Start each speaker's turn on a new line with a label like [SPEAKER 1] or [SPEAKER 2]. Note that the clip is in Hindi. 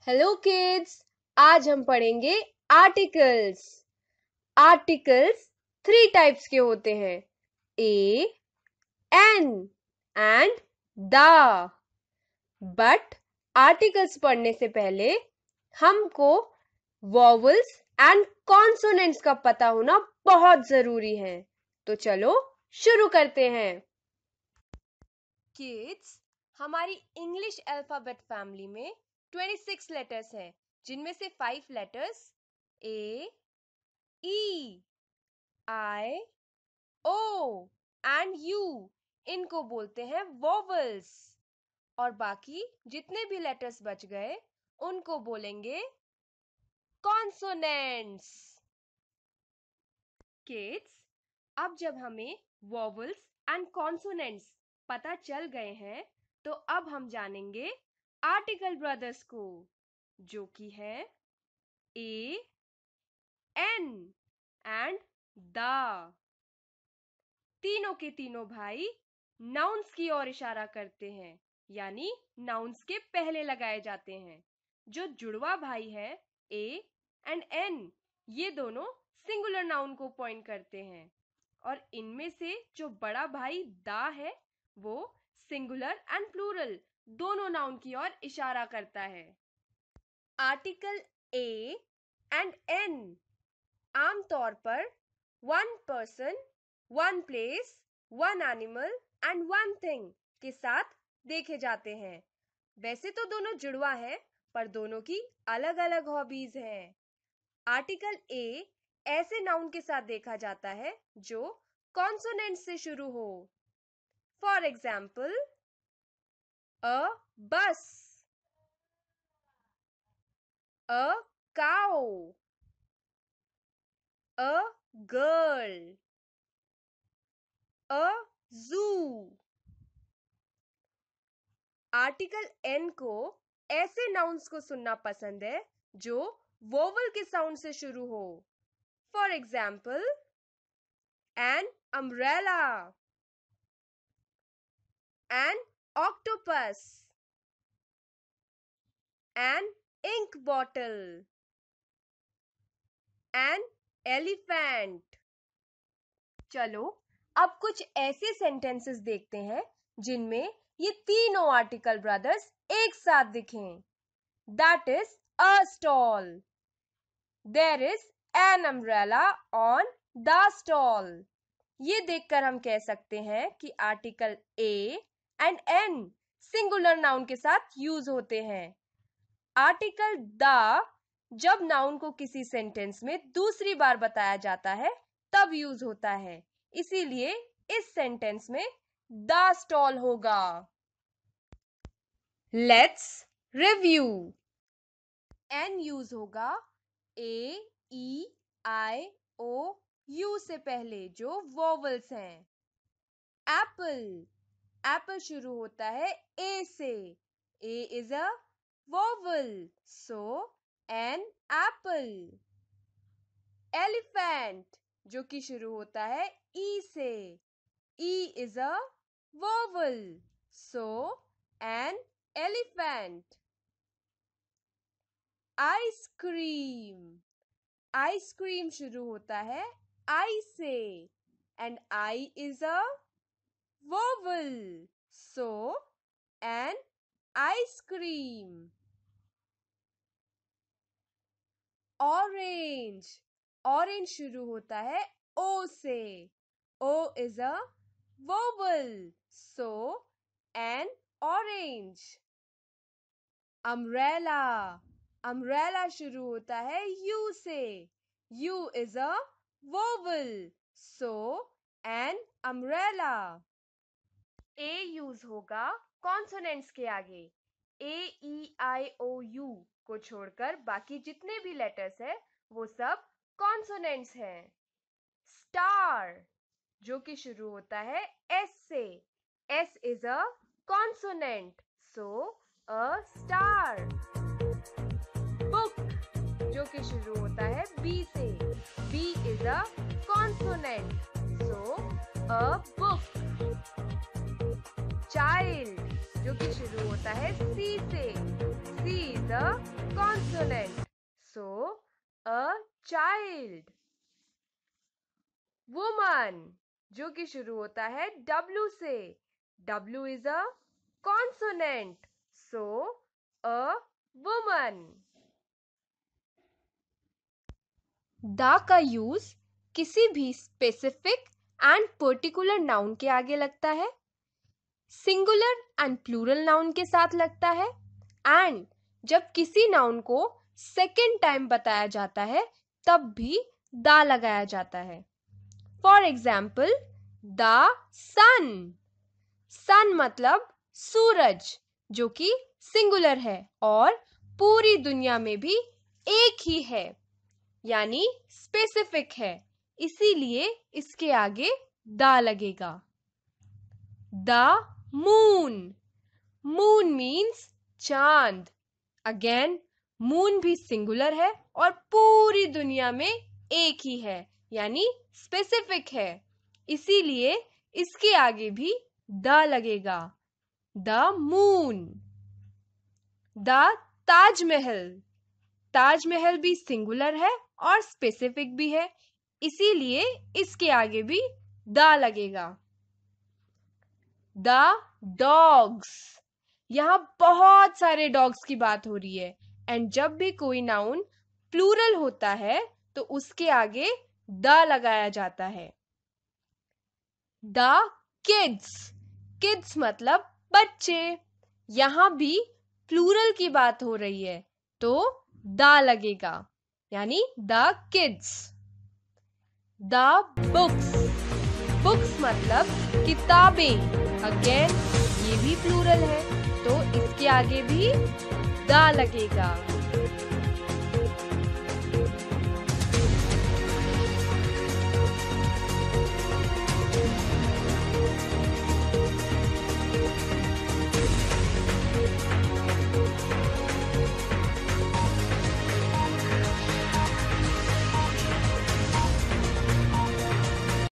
[SPEAKER 1] हेलो किड्स, आज हम पढ़ेंगे आर्टिकल्स। आर्टिकल्स 3 टाइप्स के होते हैं, A, an and the. But articles पढ़ने से पहले हमको वॉवल्स एंड कॉन्सोनेंट्स का पता होना बहुत जरूरी है। तो चलो शुरू करते हैं। किड्स, हमारी इंग्लिश अल्फाबेट फैमिली में 26 लेटर्स हैं, जिनमें से 5 letters A, E, I, O and U इनको बोलते हैं वोवेल्स, और बाकी जितने भी लेटर्स बच गए उनको बोलेंगे कॉन्सोनेंट्स। किड्स, अब जब हमें वोवेल्स एंड कॉन्सोनेंट्स पता चल गए हैं, तो अब हम जानेंगे आर्टिकल ब्रदर्स को, जो कि है ए, एन एंड द। तीनों के तीनों भाई नाउन्स की ओर इशारा करते हैं, यानी नाउन्स के पहले लगाए जाते हैं। जो जुड़वा भाई है ए एंड एन, ये दोनों सिंगुलर नाउन को पॉइंट करते हैं, और इनमें से जो बड़ा भाई दा है वो सिंगुलर एंड प्लूरल दोनों नाउन की ओर इशारा करता है। आर्टिकल ए एंड एन आमतौर पर one person, one place, one animal and one thing के साथ देखे जाते हैं। वैसे तो दोनों जुड़वा हैं, पर दोनों की अलग अलग हॉबीज हैं। आर्टिकल ए ऐसे नाउन के साथ देखा जाता है जो कॉन्सोनेंट से शुरू हो। फॉर एग्जाम्पल, अ बस, अ काउ, अ गर्ल, अ जू। आर्टिकल एन को ऐसे नाउन्स को सुनना पसंद है जो वोवल के साउंड से शुरू हो। For example, an umbrella, an octopus, an ink bottle, an elephant. चलो अब कुछ ऐसे सेंटेंसेस देखते हैं जिनमें ये तीनों आर्टिकल ब्रदर्स एक साथ दिखें। That is a stall, there is an umbrella on the stall. ये देखकर हम कह सकते हैं कि article A and an singular noun के साथ यूज होते हैं। आर्टिकल द जब नाउन को किसी सेंटेंस में दूसरी बार बताया जाता है तब यूज होता है, इसीलिए इस सेंटेंस में द स्टॉल होगा। Let's review. एन यूज होगा ए, ई, आई, ओ, यू से पहले जो वोवेल्स हैं। एप्पल, एप्पल शुरू होता है ए से। A is a vowel, so an apple. Elephant, जो कि शुरू होता है ई से। E is a vowel, so an elephant. Ice cream, ice cream शुरू होता है आई से, and I is a vowel, so an ice cream. Orange, orange शुरू होता है ओ से। O is a vowel, so an orange. Umbrella, umbrella शुरू होता है यू से। U is a vowel, so an umbrella. A use होगा कॉन्सोनेंट्स के आगे। ए, ई, आई, ओ, यू को छोड़कर बाकी जितने भी लेटर्स है वो सब कॉन्सोनेंट्स हैं। स्टार, जो कि शुरू होता है एस से। S is a consonant, so a star. Book, जो कि शुरू होता है बी से। B is a consonant, so a book. Child, जो कि शुरू होता है सी से। C is a consonant. So, a child. Woman, जो कि शुरू होता है W से. W is a consonant. So, a woman. The का यूज किसी भी स्पेसिफिक एंड पर्टिकुलर नाउन के आगे लगता है, सिंगुलर एंड प्लूरल नाउन के साथ लगता है, एंड जब किसी नाउन को सेकेंड टाइम बताया जाता है तब भी द लगाया जाता है. फॉर एग्जाम्पल, द सन. सन मतलब सूरज, जो कि सिंगुलर है और पूरी दुनिया में भी एक ही है, यानी स्पेसिफिक है, इसीलिए इसके आगे द लगेगा. The moon. मून मीन्स चांद. अगेन, मून भी सिंगुलर है और पूरी दुनिया में एक ही है, यानी स्पेसिफिक है, इसीलिए इसके आगे भी द लगेगा. The moon. The Taj Mahal. Taj Mahal भी सिंगुलर है और स्पेसिफिक भी है, इसीलिए इसके आगे भी द लगेगा. The dogs. यहाँ बहुत सारे डॉग्स की बात हो रही है, एंड जब भी कोई नाउन प्लूरल होता है तो उसके आगे द लगाया जाता है. The kids. किड्स मतलब बच्चे. यहाँ भी प्लूरल की बात हो रही है तो द लगेगा, यानी the kids. The books. Books मतलब किताबें. अगेन, ये भी प्लूरल है तो इसके आगे भी द लगेगा.